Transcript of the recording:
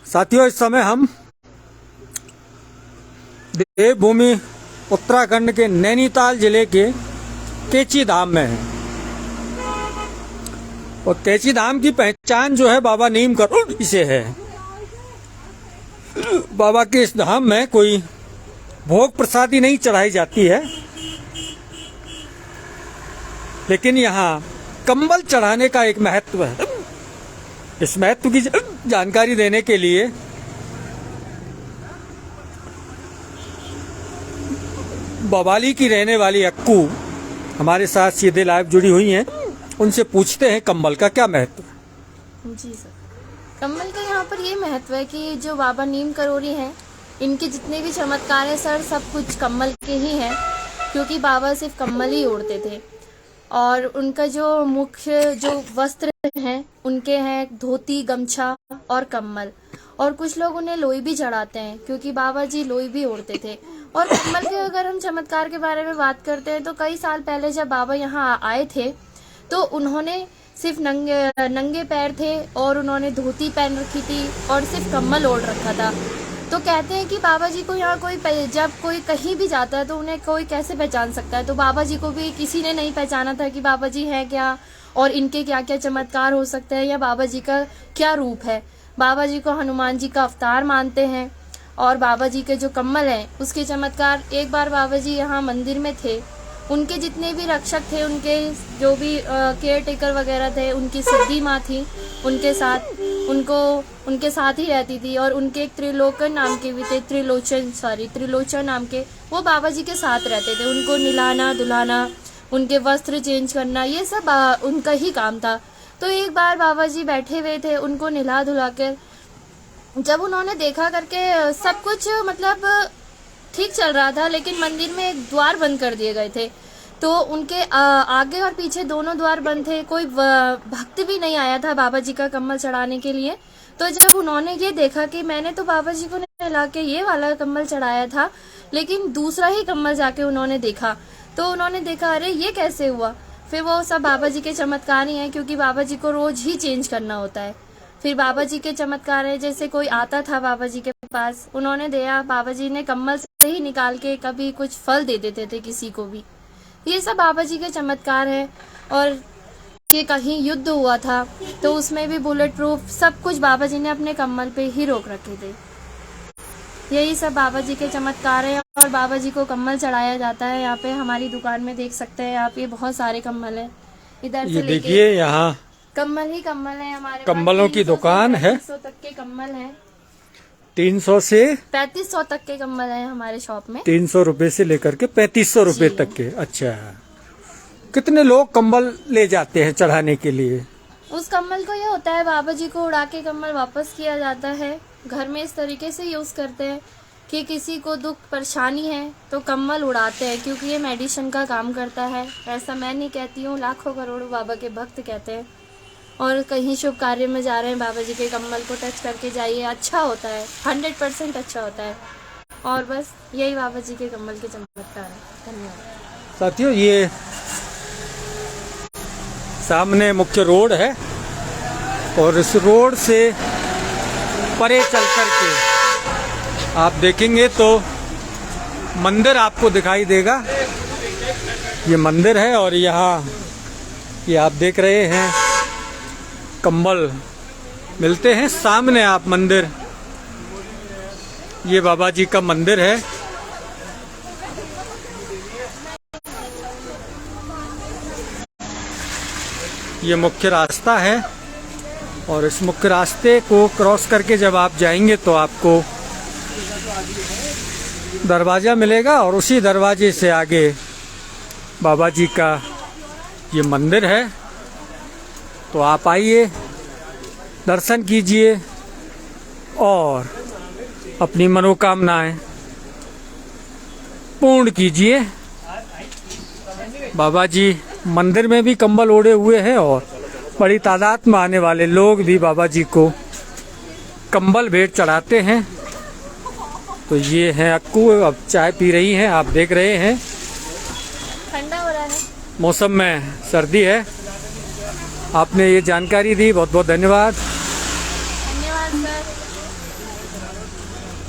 साथियों, इस समय हम देवभूमि उत्तराखंड के नैनीताल जिले के कैची धाम में हैं और कैची धाम की पहचान जो है बाबा नीम करोड़ी से है। बाबा के इस धाम में कोई भोग प्रसादी नहीं चढ़ाई जाती है, लेकिन यहाँ कंबल चढ़ाने का एक महत्व है। इस महत्व की जानकारी देने के लिए बवाली की रहने वाली अक्कू हमारे साथ सीधे लाइव जुड़ी हुई हैं। उनसे पूछते हैं कंबल का क्या महत्व है। जी सर, कंबल का यहाँ पर ये महत्व है कि जो बाबा नीम करोड़ी हैं, इनके जितने भी चमत्कार हैं सर, सब कुछ कंबल के ही हैं, क्योंकि बाबा सिर्फ कंबल ही ओढ़ते थे। और उनका जो मुख्य जो वस्त्र हैं उनके हैं धोती, गमछा और कम्बल। और कुछ लोग उन्हें लोई भी चढ़ाते हैं, क्योंकि बाबा जी लोई भी ओढ़ते थे। और कम्बल के अगर हम चमत्कार के बारे में बात करते हैं तो कई साल पहले जब बाबा यहाँ आए थे तो उन्होंने सिर्फ नंगे पैर थे और उन्होंने धोती पहन रखी थी और सिर्फ कम्बल ओढ़ रखा था। तो कहते हैं कि बाबा जी को यहाँ जब कोई कहीं भी जाता है तो उन्हें कोई कैसे पहचान सकता है। तो बाबा जी को भी किसी ने नहीं पहचाना था कि बाबा जी हैं क्या और इनके क्या क्या चमत्कार हो सकते हैं या बाबा जी का क्या रूप है। बाबा जी को हनुमान जी का अवतार मानते हैं। और बाबा जी के जो कम्बल हैं उसके चमत्कार, एक बार बाबा जी यहाँ मंदिर में थे, उनके जितने भी रक्षक थे, उनके जो भी केयर टेकर वगैरह थे, उनकी सिद्धि माँ थी, उनके साथ ही रहती थी। और उनके एक त्रिलोचन नाम के भी थे, त्रिलोचन नाम के, वो बाबा जी के साथ रहते थे। उनको निलाना धुलाना, उनके वस्त्र चेंज करना, ये सब उनका ही काम था। तो एक बार बाबा जी बैठे हुए थे, उनको निला धुला कर जब उन्होंने देखा करके सब कुछ मतलब ठीक चल रहा था, लेकिन मंदिर में एक द्वार बंद कर दिए गए थे। तो उनके आगे और पीछे दोनों द्वार बंद थे, कोई भक्त भी नहीं आया था बाबा जी का कम्बल चढ़ाने के लिए। तो जब उन्होंने ये देखा कि मैंने तो बाबा जी को नहला के ये वाला कम्बल चढ़ाया था, लेकिन दूसरा ही कम्बल जाके उन्होंने देखा, तो उन्होंने देखा अरे ये कैसे हुआ। फिर वो सब बाबा जी के चमत्कार ही हैं, क्योंकि बाबा जी को रोज ही चेंज करना होता है। फिर बाबा जी के चमत्कार है, जैसे कोई आता था बाबा जी के पास, उन्होंने दिया, बाबा जी ने कम्बल से ही निकाल के कभी कुछ फल दे देते थे किसी को भी। ये सब बाबा जी के चमत्कार है। और कि कहीं युद्ध हुआ था तो उसमें भी बुलेट प्रूफ सब कुछ बाबा जी ने अपने कम्बल पे ही रोक रखे थे। यही सब बाबा जी के चमत्कार है। और बाबा जी को कम्बल चढ़ाया जाता है। यहाँ पे हमारी दुकान में देख सकते हैं आप, ये बहुत सारे कम्बल है। इधर से देखिए यहाँ कम्बल ही कम्बल है हमारे, कम्बलों की दुकान है। 300 तक के कम्बल है, 300 से 3500 तक के कम्बल है हमारे शॉप में। 300 रुपए से लेकर के 3500 रुपए तक के। अच्छा, कितने लोग कंबल ले जाते हैं चढ़ाने के लिए? उस कम्बल को ये होता है, बाबा जी को उड़ा के कम्बल वापस किया जाता है। घर में इस तरीके से यूज करते हैं कि किसी को दुख परेशानी है तो कम्बल उड़ाते हैं, क्योंकि ये मेडिसिन का काम करता है। ऐसा मैं नहीं कहती हूँ, लाखों करोड़ों बाबा के भक्त कहते हैं। और कहीं शुभ कार्य में जा रहे हैं, बाबा जी के कम्बल को टच करके जाइए, अच्छा होता है, 100% अच्छा होता है। और बस यही बाबा जी के कम्बल के चमत्कार है। धन्यवाद साथियों। ये सामने मुख्य रोड है और इस रोड से परे चल कर के आप देखेंगे तो मंदिर आपको दिखाई देगा। ये मंदिर है और यहाँ ये आप देख रहे हैं कंबल मिलते हैं। सामने आप मंदिर, ये बाबा जी का मंदिर है। ये मुख्य रास्ता है और इस मुख्य रास्ते को क्रॉस करके जब आप जाएंगे तो आपको दरवाजा मिलेगा और उसी दरवाजे से आगे बाबा जी का ये मंदिर है। तो आप आइए, दर्शन कीजिए और अपनी मनोकामनाएं पूर्ण कीजिए। बाबा जी मंदिर में भी कंबल ओढ़े हुए हैं और बड़ी तादाद में आने वाले लोग भी बाबा जी को कंबल भेंट चढ़ाते हैं। तो ये हैं अक्कू, अब चाय पी रही हैं, आप देख रहे हैं। ठंडा हो रहा है, मौसम में सर्दी है। आपने ये जानकारी दी, बहुत बहुत धन्यवाद। धन्यवाद सर।